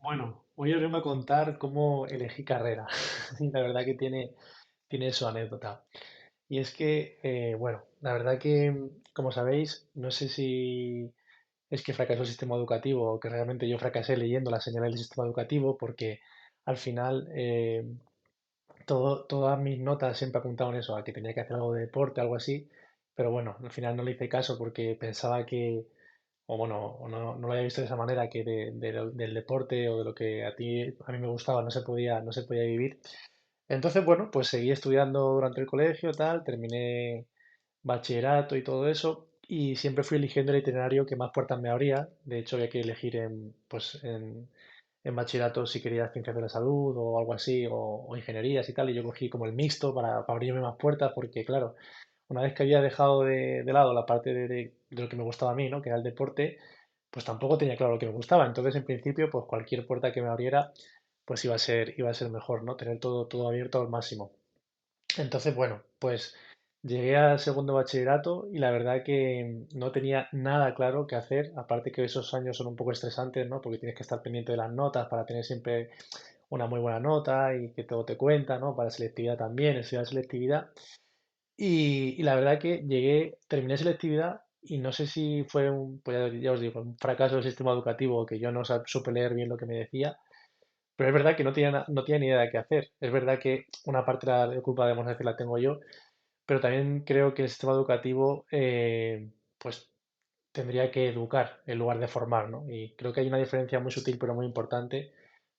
Bueno, hoy os vengo a contar cómo elegí carrera. Y la verdad que tiene su anécdota. Y es que, bueno, la verdad que, como sabéis, no sé si es que fracasó el sistema educativo o que realmente yo fracasé leyendo las señales del sistema educativo, porque al final todas mis notas siempre apuntaban eso, a que tenía que hacer algo de deporte, algo así. Pero bueno, al final no le hice caso porque pensaba que o bueno, o no lo había visto de esa manera, que del deporte o de lo que a mí me gustaba no se podía vivir. Entonces, bueno, pues seguí estudiando durante el colegio, tal, terminé bachillerato y todo eso, y siempre fui eligiendo el itinerario que más puertas me abría. De hecho, había que elegir en bachillerato si quería ciencias de la salud o algo así, o ingenierías y tal, y yo cogí como el mixto para abrirme más puertas, porque claro, una vez que había dejado de lado la parte de lo que me gustaba a mí, ¿no? Que era el deporte, pues tampoco tenía claro lo que me gustaba. Entonces, en principio, pues cualquier puerta que me abriera, pues iba a ser mejor, ¿no? Tener todo abierto al máximo. Entonces, bueno, pues llegué al segundo bachillerato y la verdad que no tenía nada claro qué hacer, aparte que esos años son un poco estresantes, ¿no? Porque tienes que estar pendiente de las notas para tener siempre una muy buena nota y que todo te cuenta, ¿no? Para selectividad también, estudiar selectividad. Y la verdad que terminé selectividad y no sé si fue pues ya os digo, un fracaso del sistema educativo o que yo no supe leer bien lo que me decía, pero es verdad que no tenía ni idea de qué hacer. Es verdad que una parte de la culpa, debemos decir, la tengo yo, pero también creo que el sistema educativo, pues tendría que educar en lugar de formar, ¿no? Y creo que hay una diferencia muy sutil pero muy importante.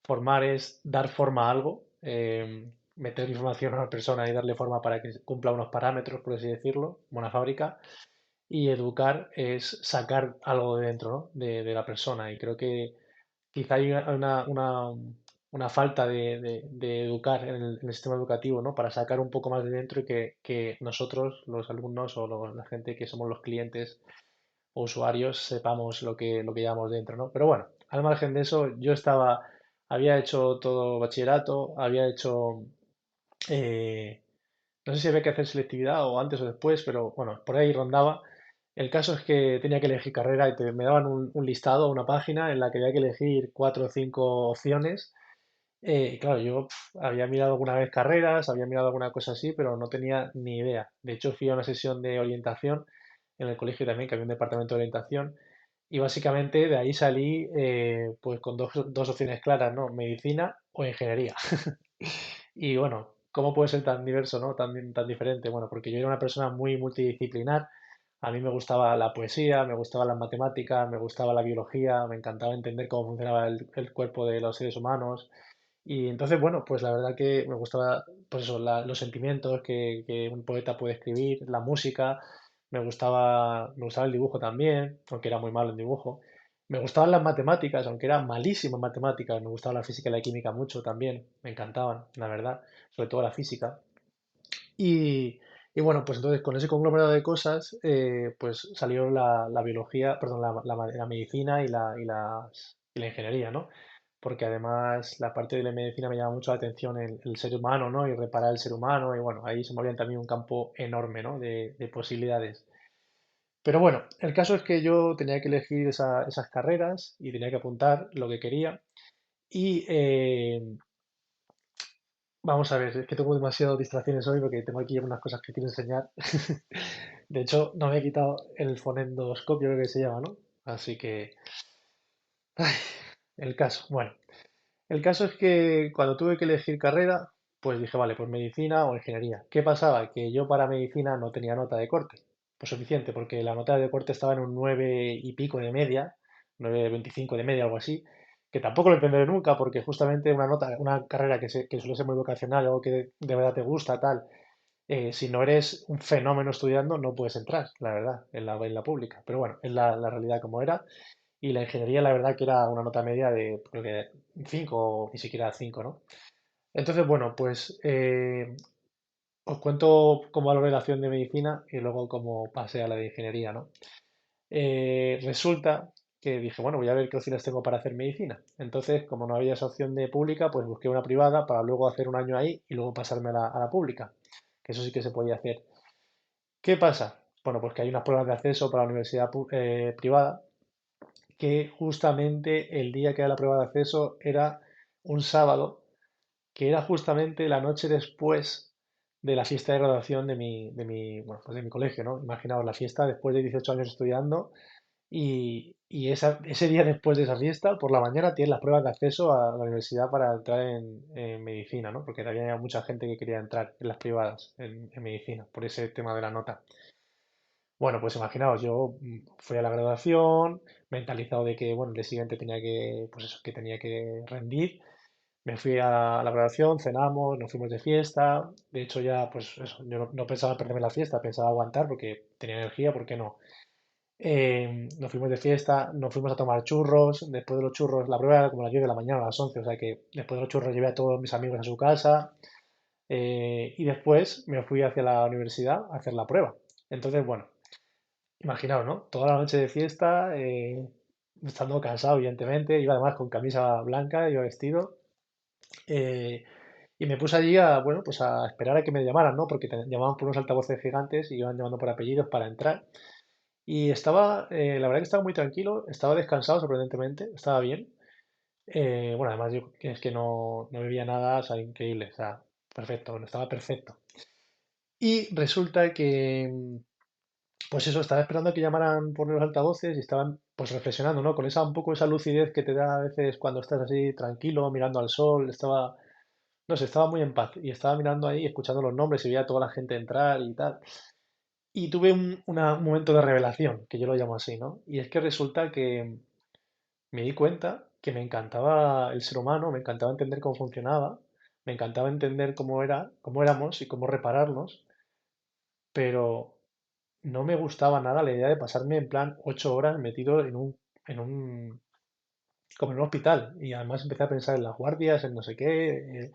Formar es dar forma a algo, meter información a una persona y darle forma para que cumpla unos parámetros, por así decirlo, como una fábrica. Y educar es sacar algo de dentro, ¿no? de la persona. Y creo que quizá hay una falta de educar en el sistema educativo, ¿no? Para sacar un poco más de dentro y que nosotros, los alumnos o la gente que somos los clientes o usuarios, sepamos lo que llevamos dentro, ¿no? Pero bueno, al margen de eso, había hecho todo bachillerato, había hecho, eh, no sé si había que hacer selectividad o antes o después, pero bueno, por ahí rondaba. El caso es que tenía que elegir carrera y me daban un listado, una página en la que había que elegir cuatro o cinco opciones. Y claro, yo había mirado alguna vez carreras, había mirado alguna cosa así, pero no tenía ni idea. De hecho, fui a una sesión de orientación en el colegio también, que había un departamento de orientación, y básicamente de ahí salí pues con dos opciones claras, ¿no? Medicina o ingeniería. Y bueno, ¿cómo puede ser tan diverso, ¿no? Tan diferente. Bueno, porque yo era una persona muy multidisciplinar. A mí me gustaba la poesía, me gustaba las matemáticas, me gustaba la biología, me encantaba entender cómo funcionaba el cuerpo de los seres humanos. Y entonces, bueno, pues la verdad que me gustaba, pues eso, los sentimientos que un poeta puede escribir, la música, me gustaba el dibujo también, aunque era muy malo en dibujo. Me gustaban las matemáticas, aunque era malísimo en matemáticas. Me gustaba la física y la química mucho también, me encantaban, la verdad, sobre todo la física. Y bueno, pues entonces con ese conglomerado de cosas, pues salió la biología, perdón, la medicina y la ingeniería, ¿no? Porque además la parte de la medicina me llama mucho la atención el ser humano, ¿no? Y reparar el ser humano, y bueno, ahí se me abría también un campo enorme, ¿no? De posibilidades. Pero bueno, el caso es que yo tenía que elegir esas carreras y tenía que apuntar lo que quería. Y vamos a ver, es que tengo demasiadas distracciones hoy porque tengo aquí algunas cosas que quiero enseñar. De hecho, no me he quitado el fonendoscopio, creo que se llama, ¿no? Así que, ay, el caso. Bueno, el caso es que cuando tuve que elegir carrera, pues dije, vale, pues medicina o ingeniería. ¿Qué pasaba? Que yo para medicina no tenía nota de corte. Pues suficiente, porque la nota de corte estaba en un 9 y pico de media, 9,25 de media, algo así, que tampoco lo entenderé nunca, porque justamente una carrera que suele ser muy vocacional, algo que de verdad te gusta, tal, si no eres un fenómeno estudiando, no puedes entrar, la verdad, en la pública. Pero bueno, es la realidad como era. Y la ingeniería, la verdad, que era una nota media de, creo que 5 o ni siquiera 5, ¿no? Entonces, bueno, pues os cuento cómo valoré la opción de medicina y luego cómo pasé a la de ingeniería, ¿no? Resulta que dije, bueno, voy a ver qué opciones tengo para hacer medicina. Entonces, como no había esa opción de pública, pues busqué una privada para luego hacer un año ahí y luego pasarme a la pública, que eso sí que se podía hacer. ¿Qué pasa? Bueno, pues que hay unas pruebas de acceso para la universidad privada que justamente el día que era la prueba de acceso era un sábado, que era justamente la noche después de la fiesta de graduación bueno, pues de mi colegio, ¿no? Imaginaos la fiesta después de 18 años estudiando y ese día después de esa fiesta, por la mañana, tienes las pruebas de acceso a la universidad para entrar en medicina, ¿no? Porque había mucha gente que quería entrar en las privadas, en medicina, por ese tema de la nota. Bueno, pues imaginaos, yo fui a la graduación, mentalizado de que, bueno, el día siguiente tenía que, pues eso, que tenía que rendir. Me fui a la graduación, cenamos, nos fuimos de fiesta. De hecho, ya, pues eso, yo no pensaba perderme la fiesta, pensaba aguantar porque tenía energía, ¿por qué no? Nos fuimos de fiesta, nos fuimos a tomar churros. Después de los churros, la prueba era como a las 10 de la mañana, a las 11, o sea que después de los churros llevé a todos mis amigos a su casa. Y después me fui hacia la universidad a hacer la prueba. Entonces, bueno, imaginaos, ¿no? Toda la noche de fiesta, estando cansado, evidentemente, iba además con camisa blanca, iba vestido. eh, y me puse allí a, bueno, pues a esperar a que me llamaran, ¿no? Porque te llamaban por unos altavoces gigantes y iban llamando por apellidos para entrar. Y estaba, la verdad que estaba muy tranquilo, estaba descansado sorprendentemente, estaba bien. Bueno, además yo es que no bebía nada, o sea, increíble, o sea, perfecto, estaba perfecto. Y resulta que, pues eso, estaba esperando a que llamaran por los altavoces y estaban pues reflexionando, ¿no? Con esa un poco esa lucidez que te da a veces cuando estás así tranquilo, mirando al sol, estaba, no sé, estaba muy en paz y estaba mirando ahí, escuchando los nombres y veía a toda la gente entrar y tal. Y tuve un momento de revelación, que yo lo llamo así, ¿no? Y es que resulta que me di cuenta que me encantaba el ser humano, me encantaba entender cómo funcionaba, me encantaba entender cómo era, cómo éramos y cómo repararnos, pero no me gustaba nada la idea de pasarme en plan 8 horas metido en un, como en un hospital. Y además empecé a pensar en las guardias, en no sé qué.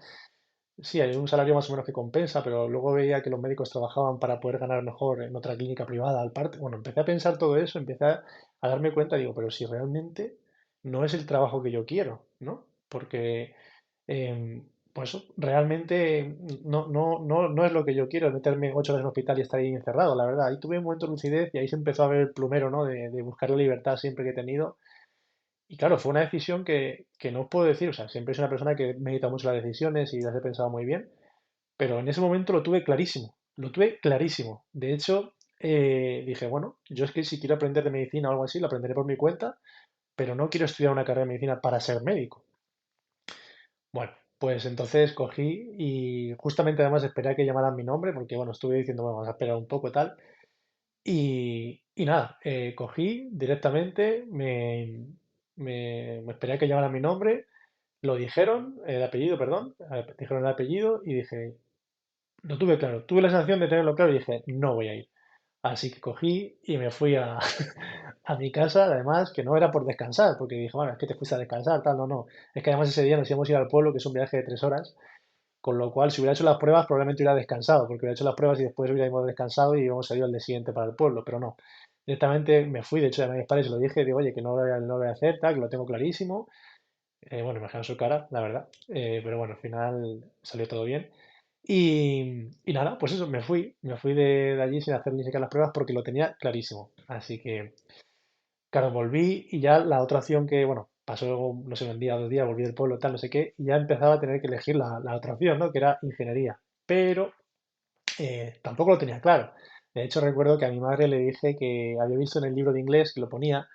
Sí, hay un salario más o menos que compensa, pero luego veía que los médicos trabajaban para poder ganar mejor en otra clínica privada al parte. Bueno, empecé a pensar todo eso, empecé a darme cuenta, digo, pero si realmente no es el trabajo que yo quiero, ¿no? Porque pues realmente no es lo que yo quiero, meterme 8 horas en un hospital y estar ahí encerrado, la verdad. Ahí tuve un momento de lucidez y ahí se empezó a ver el plumero, ¿no? De buscar la libertad siempre que he tenido. Y claro, fue una decisión que no puedo decir, o sea, siempre soy una persona que medita mucho las decisiones y las he pensado muy bien, pero en ese momento lo tuve clarísimo, lo tuve clarísimo. De hecho, dije, bueno, yo es que si quiero aprender de medicina o algo así, lo aprenderé por mi cuenta, pero no quiero estudiar una carrera de medicina para ser médico. Bueno, pues entonces cogí y justamente además esperé a que llamaran mi nombre, porque bueno, estuve diciendo, bueno, vamos a esperar un poco y tal. Y nada, cogí directamente, me esperé a que llamaran mi nombre, lo dijeron, el apellido, perdón, dijeron el apellido y dije, lo tuve claro, tuve la sensación de tenerlo claro y dije, no voy a ir. Así que cogí y me fui a, a mi casa, además, que no era por descansar, porque dije, bueno, es que te fuiste a descansar, tal, no, no. Es que además ese día nos íbamos a ir al pueblo, que es un viaje de 3 horas, con lo cual si hubiera hecho las pruebas probablemente hubiera descansado, porque hubiera hecho las pruebas y después hubiéramos descansado y íbamos a ir al día siguiente para el pueblo, pero no. Directamente me fui, de hecho, a mis padres se lo dije, digo, oye, que no lo voy a hacer, tal, que lo tengo clarísimo. Bueno, imagino su cara, la verdad. Pero bueno, al final salió todo bien. Y nada, pues eso, me fui de allí sin hacer ni siquiera las pruebas porque lo tenía clarísimo. Así que, claro, volví y ya la otra opción que, bueno, pasó, no sé, un día, 2 días, volví del pueblo, tal, no sé qué, y ya empezaba a tener que elegir la otra opción, ¿no? Que era ingeniería. Pero tampoco lo tenía claro. De hecho, recuerdo que a mi madre le dije que había visto en el libro de inglés que lo ponía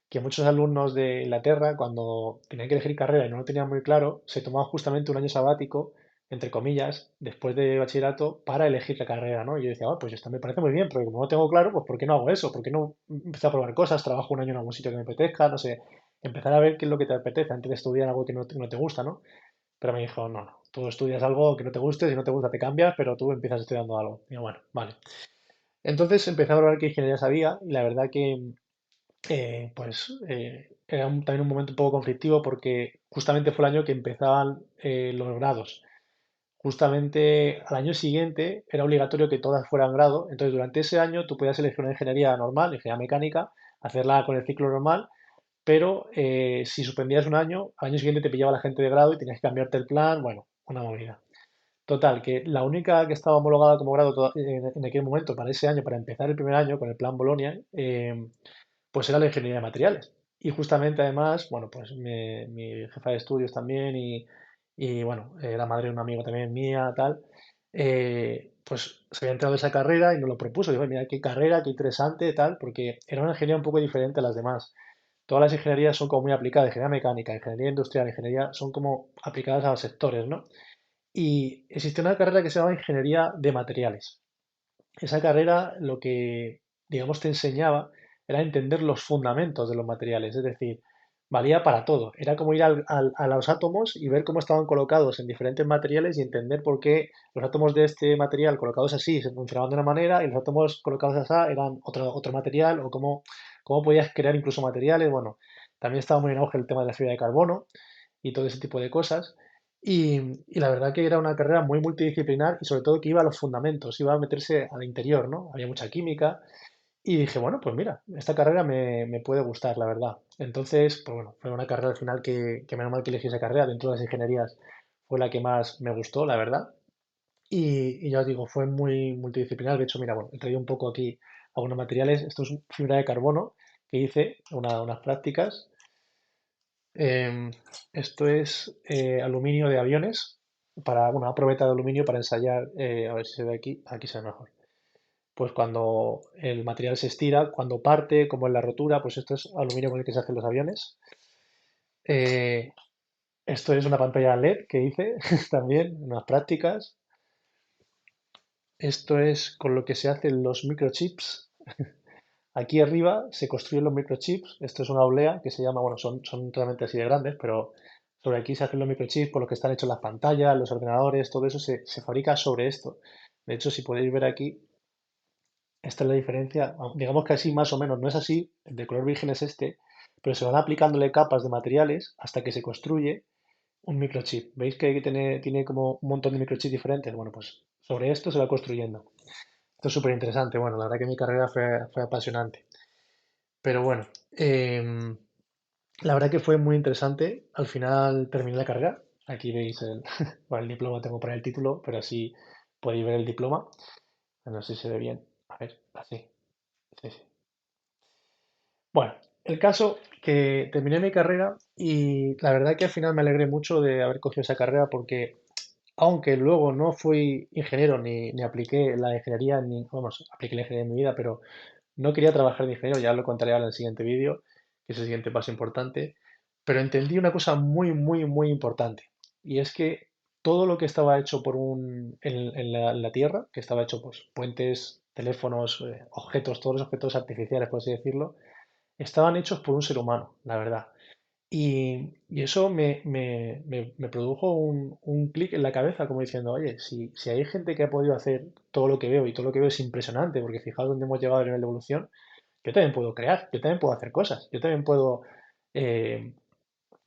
que muchos alumnos de Inglaterra, cuando tenían que elegir carrera y no lo tenían muy claro, se tomaban justamente un año sabático, entre comillas, después de bachillerato, para elegir la carrera, ¿no? Y yo decía, "Ah, pues esto me parece muy bien, porque como no tengo claro, pues ¿por qué no hago eso? ¿Por qué no empezar a probar cosas? Trabajo un año en algún sitio que me apetezca, no sé, empezar a ver qué es lo que te apetece antes de estudiar algo que no te gusta, ¿no? Pero me dijo, no, no, tú estudias algo que no te guste, si no te gusta te cambias, pero tú empiezas estudiando algo. Y yo, bueno, vale. Entonces empecé a hablar qué ingeniería sabía y la verdad que pues era también un momento un poco conflictivo porque justamente fue el año que empezaban los grados. Justamente al año siguiente era obligatorio que todas fueran grado, entonces durante ese año tú podías elegir una ingeniería normal, ingeniería mecánica, hacerla con el ciclo normal, pero si suspendías un año, al año siguiente te pillaba la gente de grado y tenías que cambiarte el plan, bueno, una movida. Total, que la única que estaba homologada como grado en aquel momento para ese año, para empezar el primer año con el plan Bolonia, pues era la ingeniería de materiales. Y justamente además, bueno, pues mi jefa de estudios también y bueno, la madre de un amigo también mía, tal, pues se había entrado en esa carrera y nos lo propuso. Digo, mira, qué carrera, qué interesante, tal, porque era una ingeniería un poco diferente a las demás. Todas las ingenierías son como muy aplicadas, ingeniería mecánica, ingeniería industrial, ingeniería, son como aplicadas a los sectores, ¿no? Y existía una carrera que se llama ingeniería de materiales. Esa carrera lo que, digamos, te enseñaba era entender los fundamentos de los materiales, es decir, valía para todo. Era como ir a los átomos y ver cómo estaban colocados en diferentes materiales y entender por qué los átomos de este material colocados así se funcionaban de una manera y los átomos colocados así eran otro material o cómo podías crear incluso materiales. Bueno, también estaba muy en auge el tema de la fibra de carbono y todo ese tipo de cosas. Y la verdad que era una carrera muy multidisciplinar y sobre todo que iba a los fundamentos, iba a meterse al interior, ¿no? Había mucha química y dije, bueno, pues mira, esta carrera me puede gustar, la verdad. Entonces, pues bueno, fue una carrera al final que menos mal que elegí esa carrera, dentro de las ingenierías fue la que más me gustó, la verdad. Y ya os digo, fue muy multidisciplinar. De hecho, mira, bueno, he traído un poco aquí algunos materiales. Esto es fibra de carbono que hice unas prácticas. Em, Esto es aluminio de aviones para una probeta de aluminio para ensayar, a ver si se ve aquí, aquí se ve mejor. Pues cuando el material se estira, cuando parte, como en la rotura, pues esto es aluminio con el que se hacen los aviones. Eh, Esto es una pantalla LED que hice también, unas prácticas. Esto es con lo que se hacen los microchips. Aquí arriba se construyen los microchips. Esto es una oblea que se llama, bueno, son realmente así de grandes, pero sobre aquí se hacen los microchips por los que están hechos las pantallas, los ordenadores, todo eso se fabrica sobre esto. De hecho, si podéis ver aquí, esta es la diferencia. Digamos que así más o menos, no es así, el de color virgen es este, pero se van aplicándole capas de materiales hasta que se construye un microchip. ¿Veis que aquí tiene como un montón de microchips diferentes? Bueno, pues sobre esto se va construyendo. Esto es súper interesante. Bueno, la verdad que mi carrera fue apasionante. Pero bueno, la verdad que fue muy interesante. Al final terminé la carrera. Aquí veis bueno, el diploma, tengo para el título, pero así podéis ver el diploma. No sé si se ve bien. A ver, así. Sí, sí. Bueno, el caso que terminé mi carrera y la verdad que al final me alegré mucho de haber cogido esa carrera porque aunque luego no fui ingeniero ni apliqué la ingeniería, ni, vamos, apliqué la ingeniería en mi vida, pero no quería trabajar de ingeniero, ya lo contaré ahora en el siguiente vídeo, que es el siguiente paso importante, pero entendí una cosa muy, muy, muy importante, y es que todo lo que estaba hecho en la Tierra, que estaba hecho pues puentes, teléfonos, objetos, todos los objetos artificiales, por así decirlo, estaban hechos por un ser humano, la verdad. Y eso me produjo un clic en la cabeza, como diciendo, oye, si hay gente que ha podido hacer todo lo que veo y todo lo que veo es impresionante, porque fijaos dónde hemos llegado a nivel de evolución, yo también puedo crear, yo también puedo hacer cosas, yo también puedo, eh,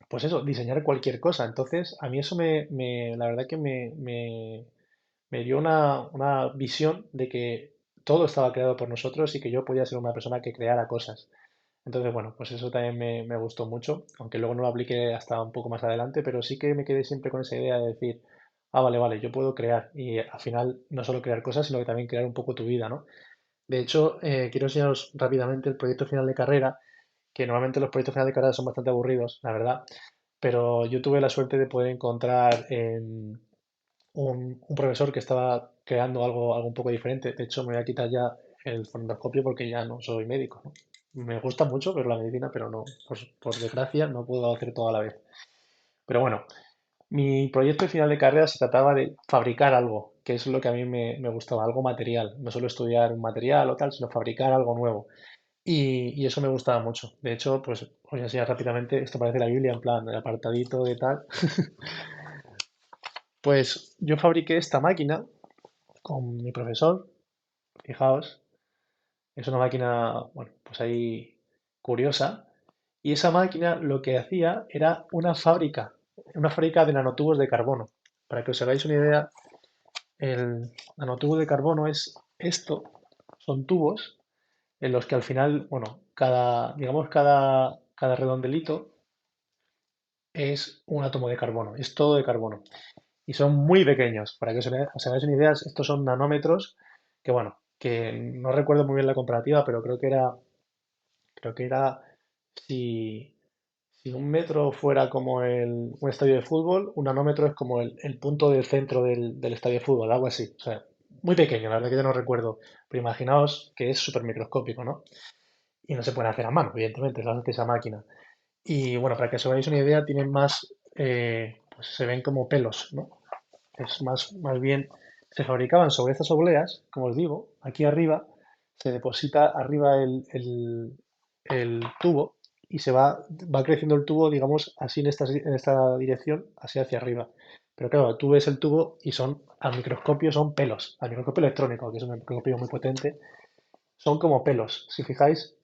pues eso, diseñar cualquier cosa. Entonces, a mí eso la verdad que me dio una visión de que todo estaba creado por nosotros y que yo podía ser una persona que creara cosas. Entonces, bueno, pues eso también me gustó mucho, aunque luego no lo apliqué hasta un poco más adelante, pero sí que me quedé siempre con esa idea de decir, ah, vale, vale, yo puedo crear y al final no solo crear cosas, sino que también crear un poco tu vida, ¿no? De hecho, quiero enseñaros rápidamente el proyecto final de carrera, que normalmente los proyectos finales de carrera son bastante aburridos, la verdad, pero yo tuve la suerte de poder encontrar un profesor que estaba creando algo un poco diferente. De hecho, me voy a quitar ya el fonendoscopio porque ya no soy médico, ¿no? Me gusta mucho ver la medicina, pero no, por desgracia, no puedo hacer todo a la vez. Pero bueno, mi proyecto final de carrera se trataba de fabricar algo, que es lo que a mí me gustaba, algo material. No solo estudiar un material o tal, sino fabricar algo nuevo. Y eso me gustaba mucho. De hecho, pues os voy a enseñar rápidamente, esto parece la Biblia, en plan, el apartadito de tal. Pues yo fabriqué esta máquina con mi profesor, fijaos, es una máquina, bueno, pues ahí curiosa. Y esa máquina lo que hacía era una fábrica de nanotubos de carbono. Para que os hagáis una idea, el nanotubo de carbono es esto, son tubos en los que al final, bueno, digamos, cada redondelito es un átomo de carbono, es todo de carbono. Y son muy pequeños. Para que os hagáis una idea, estos son nanómetros que, bueno, que no recuerdo muy bien la comparativa, pero creo que era Si, si un metro fuera como un estadio de fútbol, un nanómetro es como el punto del centro del estadio de fútbol, algo así. O sea, muy pequeño, la verdad que yo no recuerdo. Pero imaginaos que es súper microscópico, ¿no? Y no se puede hacer a mano, evidentemente, es la que esa máquina. Y bueno, para que os hagáis una idea, tienen más, pues se ven como pelos, ¿no? Es más bien, se fabricaban sobre estas obleas, como os digo, aquí arriba, se deposita arriba el tubo y va creciendo el tubo, digamos, así en esta dirección, así hacia arriba. Pero claro, tú ves el tubo y al microscopio son pelos, al microscopio electrónico, que es un microscopio muy potente, son como pelos. Si fijáis,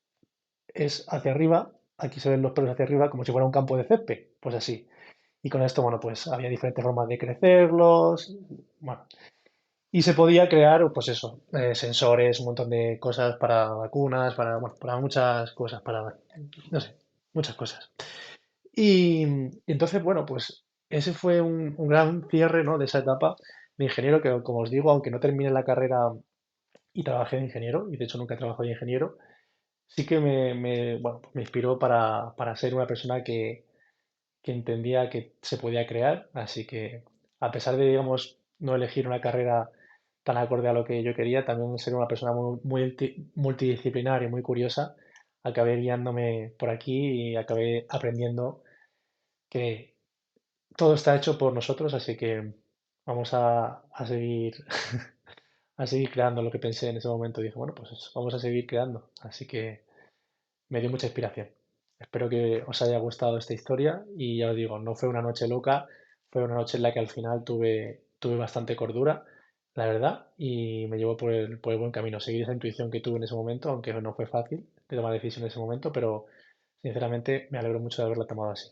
es hacia arriba, aquí se ven los pelos hacia arriba como si fuera un campo de césped, pues así. Y con esto, bueno, pues había diferentes formas de crecerlos, bueno, y se podía crear, pues eso, sensores, un montón de cosas para vacunas, bueno, para muchas cosas, no sé, muchas cosas. Y entonces, bueno, pues ese fue un gran cierre, ¿no? De esa etapa de ingeniero que, como os digo, aunque no terminé la carrera y trabajé de ingeniero, y de hecho nunca he trabajado de ingeniero, sí que bueno, pues me inspiró para ser una persona que entendía que se podía crear. Así que, a pesar de, digamos, no elegir una carrera tan acorde a lo que yo quería, también ser una persona muy multidisciplinar y muy curiosa, acabé guiándome por aquí y acabé aprendiendo que todo está hecho por nosotros, así que vamos a seguir, a seguir creando lo que pensé en ese momento. Dije, bueno, pues vamos a seguir creando. Así que me dio mucha inspiración. Espero que os haya gustado esta historia y ya os digo, no fue una noche loca, fue una noche en la que al final tuve bastante cordura, la verdad, y me llevó por el buen camino. Seguir esa intuición que tuve en ese momento, aunque no fue fácil de tomar decisiones en ese momento, pero sinceramente me alegro mucho de haberla tomado así.